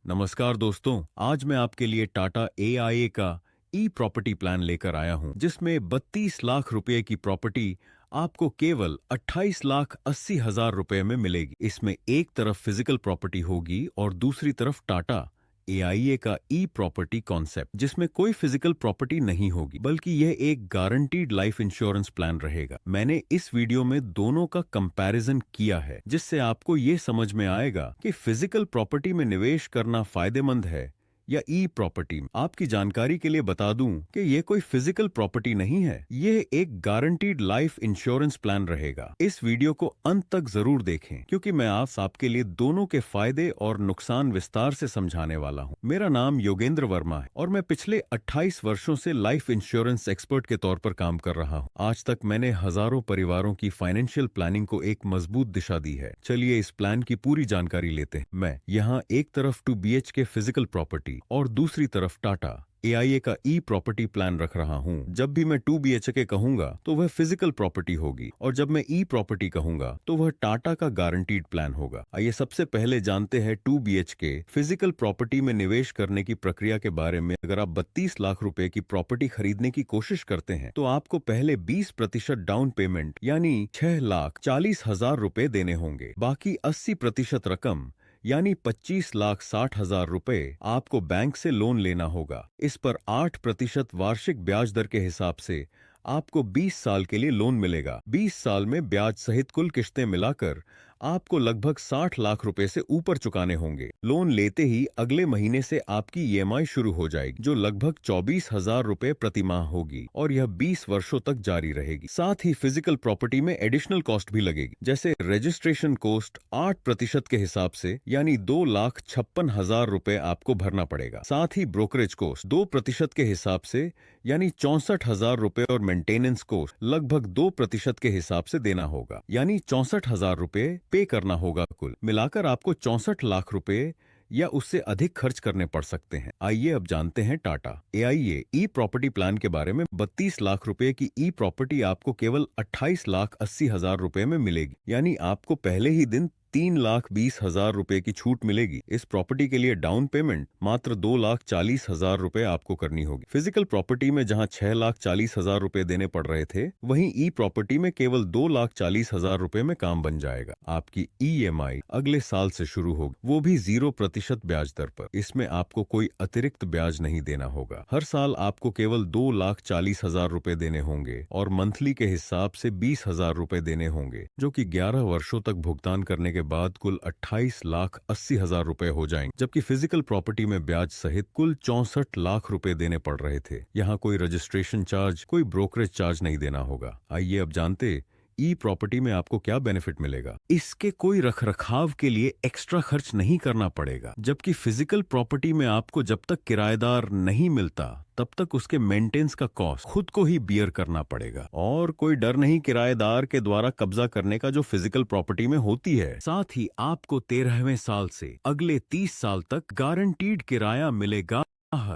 नमस्कार दोस्तों, आज मैं आपके लिए टाटा एआईए का ई प्रॉपर्टी प्लान लेकर आया हूं, जिसमें 32 लाख रुपए की प्रॉपर्टी आपको केवल 28,80,000 रुपए में मिलेगी। इसमें एक तरफ फिजिकल प्रॉपर्टी होगी और दूसरी तरफ टाटा एआईए का ई प्रॉपर्टी कॉन्सेप्ट, जिसमें कोई फिजिकल प्रॉपर्टी नहीं होगी, बल्कि यह एक गारंटीड लाइफ इंश्योरेंस प्लान रहेगा। मैंने इस वीडियो में दोनों का कंपैरिजन किया है, जिससे आपको ये समझ में आएगा कि फिजिकल प्रॉपर्टी में निवेश करना फायदेमंद है या ई प्रॉपर्टी। आपकी जानकारी के लिए बता दूं कि ये कोई फिजिकल प्रॉपर्टी नहीं है, ये एक गारंटीड लाइफ इंश्योरेंस प्लान रहेगा। इस वीडियो को अंत तक जरूर देखें, क्योंकि मैं आज आपके लिए दोनों के फायदे और नुकसान विस्तार से समझाने वाला हूं। मेरा नाम योगेंद्र वर्मा है और मैं पिछले 28 वर्षों से लाइफ इंश्योरेंस एक्सपर्ट के तौर पर काम कर रहा हूं। आज तक मैंने हजारों परिवारों की फाइनेंशियल प्लानिंग को एक मजबूत दिशा दी है। चलिए इस प्लान की पूरी जानकारी लेते हैं। मैं यहाँ एक तरफ 2 BHK फिजिकल प्रॉपर्टी और दूसरी तरफ टाटा एआईए का ई प्रॉपर्टी प्लान रख रहा हूं। जब भी मैं 2 BHK कहूंगा तो वह फिजिकल प्रॉपर्टी होगी, और जब मैं ई प्रॉपर्टी कहूंगा तो वह टाटा का गारंटीड प्लान होगा। आइए सबसे पहले जानते हैं 2 BHK फिजिकल प्रॉपर्टी में निवेश करने की प्रक्रिया के बारे में। अगर आप 32 लाख रुपए की प्रॉपर्टी खरीदने की कोशिश करते हैं तो आपको पहले 20% डाउन पेमेंट यानी 6,40,000 रुपए देने होंगे। बाकी 80% रकम यानी 25,60,000 रुपए आपको बैंक से लोन लेना होगा। इस पर 8% वार्षिक ब्याज दर के हिसाब से आपको 20 साल के लिए लोन मिलेगा। 20 साल में ब्याज सहित कुल किश्तें मिलाकर आपको लगभग 60 लाख रुपए से ऊपर चुकाने होंगे। लोन लेते ही अगले महीने से आपकी ईएमआई शुरू हो जाएगी, जो लगभग 24,000 रुपए प्रति माह होगी, और यह 20 वर्षों तक जारी रहेगी। साथ ही फिजिकल प्रॉपर्टी में एडिशनल कॉस्ट भी लगेगी, जैसे रजिस्ट्रेशन कॉस्ट 8% के हिसाब से यानी 2,56,000 रुपए आपको भरना पड़ेगा। साथ ही ब्रोकरेज कॉस्ट 2% के हिसाब से यानी 64,000 रुपए, और मेंटेनेंस कॉस्ट लगभग 2% के हिसाब से देना होगा, यानी 64,000 रुपए पे करना होगा। कुल मिलाकर आपको 64 लाख रुपए या उससे अधिक खर्च करने पड़ सकते हैं। आइए अब जानते हैं टाटा एआईए ई प्रॉपर्टी प्लान के बारे में। 32 लाख रुपए की ई प्रॉपर्टी आपको केवल 28,80,000 रुपए में मिलेगी, यानी आपको पहले ही दिन 3,20,000 रुपए की छूट मिलेगी। इस प्रॉपर्टी के लिए डाउन पेमेंट मात्र 2,40,000 रुपए आपको करनी होगी। फिजिकल प्रॉपर्टी में जहां 6,40,000 रुपए देने पड़ रहे थे, वहीं ई प्रॉपर्टी में केवल 2,40,000 रुपए में काम बन जाएगा। आपकी ईएमआई अगले साल से शुरू होगी, वो भी 0% ब्याज दर पर। इसमें आपको कोई अतिरिक्त ब्याज नहीं देना होगा। हर साल आपको केवल 2,40,000 रुपए देने होंगे, और मंथली के हिसाब से 20,000 रुपए देने होंगे, जो कि 11 वर्षों तक भुगतान करने के बाद कुल 28,80,000 रुपए हो जाएंगे। जबकि फिजिकल प्रॉपर्टी में ब्याज सहित कुल 64 लाख रुपए देने पड़ रहे थे। यहाँ कोई रजिस्ट्रेशन चार्ज, कोई ब्रोकरेज चार्ज नहीं देना होगा। आइए अब जानते ई प्रॉपर्टी में आपको क्या बेनिफिट मिलेगा। इसके कोई रखरखाव के लिए एक्स्ट्रा खर्च नहीं करना पड़ेगा, जबकि फिजिकल प्रॉपर्टी में आपको जब तक किराएदार नहीं मिलता तब तक उसके मेंटेनेंस का कॉस्ट खुद को ही बियर करना पड़ेगा, और कोई डर नहीं किराएदार के द्वारा कब्जा करने का, जो फिजिकल प्रॉपर्टी में होती है। साथ ही आपको 13वें साल से अगले 30 साल तक गारंटीड किराया मिलेगा।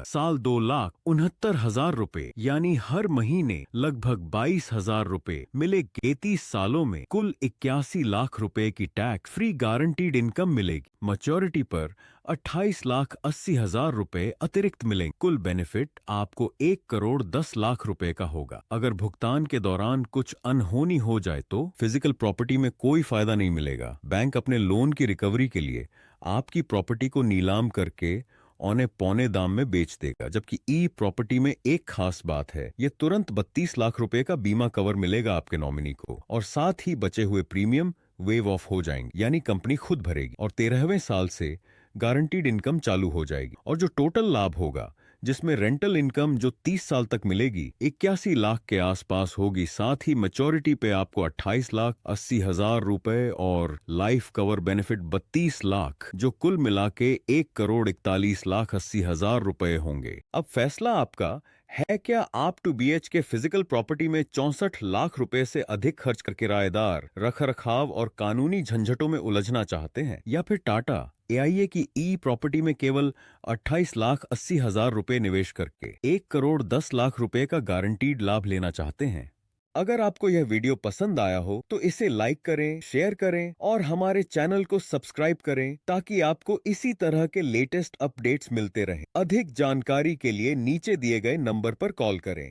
साल 2,69,000 रुपए, यानी हर महीने लगभग 22,000 रुपए मिले। 33 सालों में कुल 81 लाख रुपए की टैक्स फ्री गारंटीड इनकम मिलेगी। मैच्योरिटी पर 28,80,000 रुपए अतिरिक्त मिलेंगे। कुल बेनिफिट आपको 1,10,00,000 रुपए का होगा। अगर भुगतान के दौरान कुछ अनहोनी हो जाए तो फिजिकल प्रॉपर्टी में कोई फायदा नहीं मिलेगा। बैंक अपने लोन की रिकवरी के लिए आपकी प्रॉपर्टी को नीलाम करके औने पौने दाम में बेच देगा। जबकि ई प्रॉपर्टी में एक खास बात है, ये तुरंत 32 लाख रुपए का बीमा कवर मिलेगा आपके नॉमिनी को, और साथ ही बचे हुए प्रीमियम वेव ऑफ हो जाएंगे, यानी कंपनी खुद भरेगी, और 13वें साल से गारंटीड इनकम चालू हो जाएगी। और जो टोटल लाभ होगा, जिसमें रेंटल इनकम जो 30 साल तक मिलेगी 81 लाख के आसपास होगी। साथ ही मैच्योरिटी पे आपको 28,80,000 रुपए, और लाइफ कवर बेनिफिट 32 लाख, जो कुल मिला के 1,41,80,000 रुपए होंगे। अब फैसला आपका है, क्या आप 2 BHK फिजिकल प्रॉपर्टी में 64 लाख रुपए से अधिक खर्च कर किराएदार, रखरखाव और कानूनी झंझटों में उलझना चाहते हैं, या फिर टाटा एआईए की ई प्रॉपर्टी में केवल 28,80,000 रुपए निवेश करके 1,10,00,000 रुपए का गारंटीड लाभ लेना चाहते हैं। अगर आपको यह वीडियो पसंद आया हो तो इसे लाइक करें, शेयर करें और हमारे चैनल को सब्सक्राइब करें ताकि आपको इसी तरह के लेटेस्ट अपडेट्स मिलते रहें। अधिक जानकारी के लिए नीचे दिए गए नंबर पर कॉल करें।